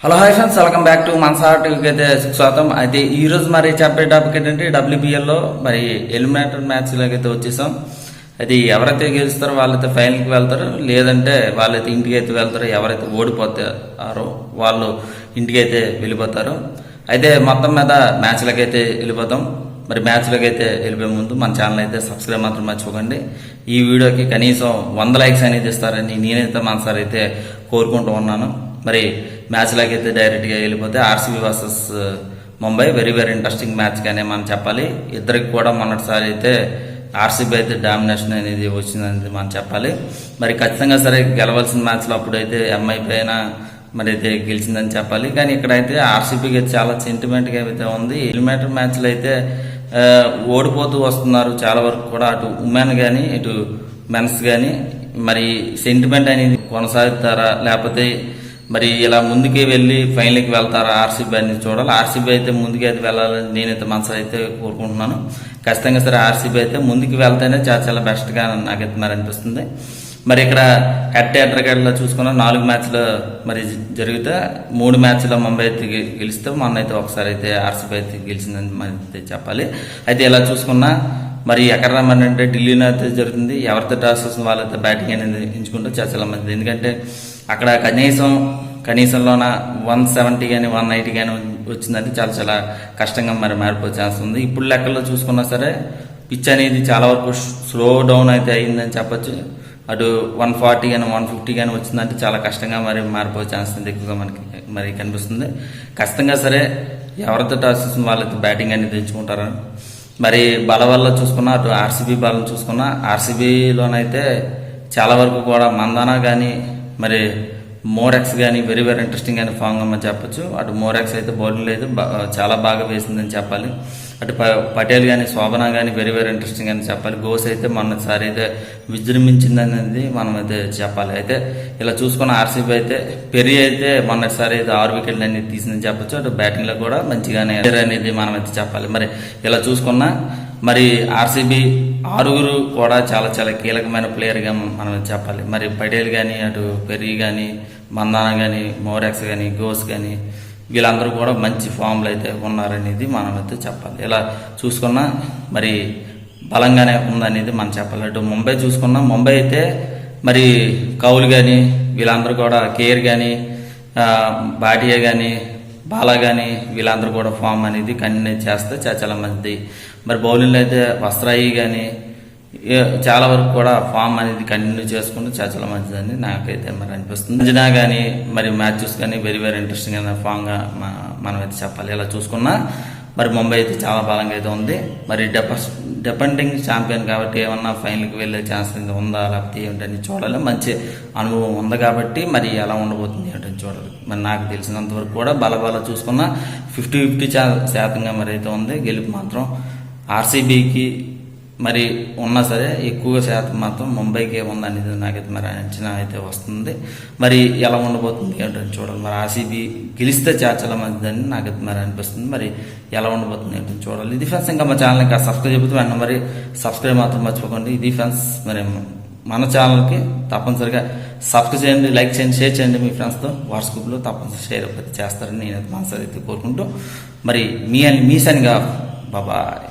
Hello hi friends, welcome back to మనసాటికి అయితే స్వాగతం. అయితే ఈ రోజు మరి చెప్పే టాపిక్ ఏంటంటే WPLలో మరి ఎలిమినేటర్ మ్యాచ్లోకి అయితే వచ్చేసాం. అయితే ఎవరైతే గెలుస్తారో వాళ్ళైతే ఫైనల్కి వెళ్తారు, లేదంటే వాళ్ళైతే ఇంటికి అయితే వెళ్తారు. ఎవరైతే ఓడిపోతారో వాళ్ళు ఇంటికి అయితే వెళ్ళిపోతారు. అయితే మొత్తం మీద మ్యాచ్లకి అయితే వెళ్ళిపోతాం. మరి మ్యాచ్లోకి అయితే వెళ్ళిపోయే ముందు మన ఛానల్ అయితే సబ్స్క్రైబ్ మాత్రం మర్చిపోకండి. ఈ వీడియోకి కనీసం 100 లైక్స్ అనేది ఇస్తారని నేనైతే మనసారి అయితే కోరుకుంటూ ఉన్నాను. మరి మ్యాచ్లోకి అయితే డైరెక్ట్గా వెళ్ళిపోతే RCB versus Mumbai very very interesting match కానీ మనం చెప్పాలి. ఇద్దరికి కూడా మొన్నటిసారి అయితే ఆర్సీబీ అయితే డామినేషన్ అనేది వచ్చిందని మనం చెప్పాలి. మరి ఖచ్చితంగా సరే గెలవాల్సిన మ్యాచ్లో అప్పుడైతే ఎంఐ పైన మరి అయితే గెలిచిందని చెప్పాలి. కానీ ఇక్కడైతే ఆర్సీబీకి అయితే చాలా సెంటిమెంట్గా అయితే ఉంది. ఎలిమినేటర్ మ్యాచ్లు అయితే ఓడిపోతూ వస్తున్నారు చాలా వరకు కూడా, అటు ఉమెన్ కానీ ఇటు మెన్స్ కానీ. మరి సెంటిమెంట్ అనేది కొనసాగుతారా, లేకపోతే మరి ఇలా ముందుకే వెళ్ళి ఫైనల్కి వెళ్తారా ఆర్సీబీ అనేది చూడాలి. ఆర్సీబీ అయితే ముందుకు అయితే వెళ్ళాలని నేనైతే మనసు అయితే కోరుకుంటున్నాను. ఖచ్చితంగా సరే ఆర్సీబీ అయితే ముందుకు వెళ్తేనే చాలా చాలా బెస్ట్గా నాకైతే మరి అనిపిస్తుంది. మరి ఇక్కడ హెడ్ చూసుకున్న 4 మ్యాచ్లు మరి జరిగితే 3 మ్యాచ్లో ముంబై అయితే గెలిస్తే మొన్న అయితే ఒకసారి అయితే ఆర్సీబీ అయితే గెలిచిందని మరి చెప్పాలి. అయితే ఇలా చూసుకున్నా మరి ఎక్కడ రమ్మని అంటే ఢిల్లీలో అయితే జరుగుతుంది. ఎవరితో టాస్ వస్తుంది వాళ్ళైతే బ్యాటింగ్ అనేది ఎంచుకుంటే చాలా మంచిది. ఎందుకంటే అక్కడ కనీసంలోన 170 కానీ 190 కానీ వచ్చిందంటే చాలా చాలా కష్టంగా మరి మారిపోయే ఛాన్స్ ఉంది. ఇప్పుడు లెక్కల్లో చూసుకున్నా సరే పిచ్ అనేది చాలా వరకు స్లో డౌన్ అయితే అయిందని చెప్పొచ్చు. అటు 140 కానీ 150 కానీ వచ్చిందంటే చాలా కష్టంగా మరి మారిపోయే ఛాన్స్ ఎక్కువగా మనకి మరి కనిపిస్తుంది. ఖచ్చితంగా సరే ఎవరితో టాస్ వస్తుంది వాళ్ళైతే బ్యాటింగ్ అనేది ఎంచుకుంటారు. మరి బల వల్ల చూసుకున్నా అటు ఆర్సీబీ బలం చూసుకున్నా ఆర్సీబీలోనైతే చాలా వరకు కూడా మందానా కానీ మరి మోరెక్స్ కానీ వెరీ వెరీ ఇంట్రెస్టింగ్ అని ఫామ్ గా చెప్పొచ్చు. అటు మోరెక్స్ అయితే బౌలింగ్ అయితే చాలా బాగా వేసిందని చెప్పాలి. అటు పటేల్ కానీ శోభన కానీ వెరీ వెరీ ఇంట్రెస్టింగ్ అని చెప్పాలి. గోస్ అయితే మొన్నసారి అయితే విజృంభించిందనేది మనం అయితే చెప్పాలి. అయితే ఇలా చూసుకున్న ఆర్సీబీ అయితే పెరి అయితే మొన్నటిసారి అయితే 6 వికెట్లు అనేది తీసిందని చెప్పొచ్చు. అటు బ్యాటింగ్ లో కూడా మంచిగానే అనేది మనం అయితే చెప్పాలి. మరి ఇలా చూసుకున్నా మరి ఆర్సీబీ 6 కూడా చాలా చాలా కీలకమైన ప్లేయర్గా మనం చెప్పాలి. మరి పటేల్ కానీ అటు పెరి కానీ మందానా కానీ మోరెక్స్ కానీ గోస్ కానీ వీళ్ళందరూ కూడా మంచి ఫామ్లో అయితే ఉన్నారనేది మనం అయితే చెప్పాలి. ఇలా చూసుకున్నా మరి బలంగానే ఉందనేది మనం చెప్పాలి. అటు ముంబై చూసుకున్నా ముంబై అయితే మరి కౌలు కానీ వీళ్ళందరూ కూడా కేర్ కానీ భాటియా కానీ బాలా కానీ వీళ్ళందరూ కూడా ఫామ్ అనేది కంటిన్యూ చేస్తే చాలా మంచిది. మరి బౌలింగ్లో అయితే వస్త్రాయి కానీ చాలా వరకు కూడా ఫామ్ అనేది కంటిన్యూ చేసుకుంటే చాలా మంచిదని నాకైతే మరి అనిపిస్తుంది. అంజనా కానీ మరి మ్యాచెస్ కానీ వెరీ వెరీ ఇంట్రెస్టింగ్ అయిన ఫామ్గా మనం అయితే చెప్పాలి. ఇలా చూసుకున్నా మరి ముంబై అయితే చాలా బలంగా అయితే ఉంది. మరి డిపెండింగ్ ఛాంపియన్ కాబట్టి ఏమన్నా ఫైనల్కి వెళ్ళే ఛాన్స్ ఉందా లేకపోతే ఏమిటని చూడాలి. మంచి అనుభవం ఉంది కాబట్టి మరి ఎలా ఉండబోతుంది ఏమిటని చూడాలి. మరి నాకు తెలిసినంత వరకు కూడా బల చూసుకున్నా 50-50% మరి అయితే ఉంది. గెలుపు మాత్రం ఆర్సీబీకి మరి ఉన్నా సరే ఎక్కువ శాతం మాత్రం ముంబైకి ఉందనేది నాకైతే మరి అంచనా అయితే వస్తుంది. మరి ఎలా ఉండబోతుంది ఏంటని చూడాలి. మరి ఆర్సీబీ గెలిస్తే చాలా మంచిదని నాకైతే మరి అనిపిస్తుంది. మరి ఎలా ఉండబోతుంది ఏంటని చూడాలి. ఇది ఫ్రెండ్స్, ఇంకా మా ఛానల్ ఇంకా సబ్స్క్రైబ్ చెబుతూ వెంటనే మరి సబ్స్క్రైబ్ మాత్రం మర్చిపోకండి. ఇది ఫ్రెండ్స్, మరి మన ఛానల్కి తప్పనిసరిగా సబ్స్క్రైబ్ చేయండి, లైక్ చేయండి, షేర్ చేయండి. మీ ఫ్రెండ్స్తో వాట్సాప్లో తప్పనిసరి షేర్ చేస్తారని నేనైతే మనసారి అయితే కోరుకుంటూ మరి మీ సనిగా బాబాయ్.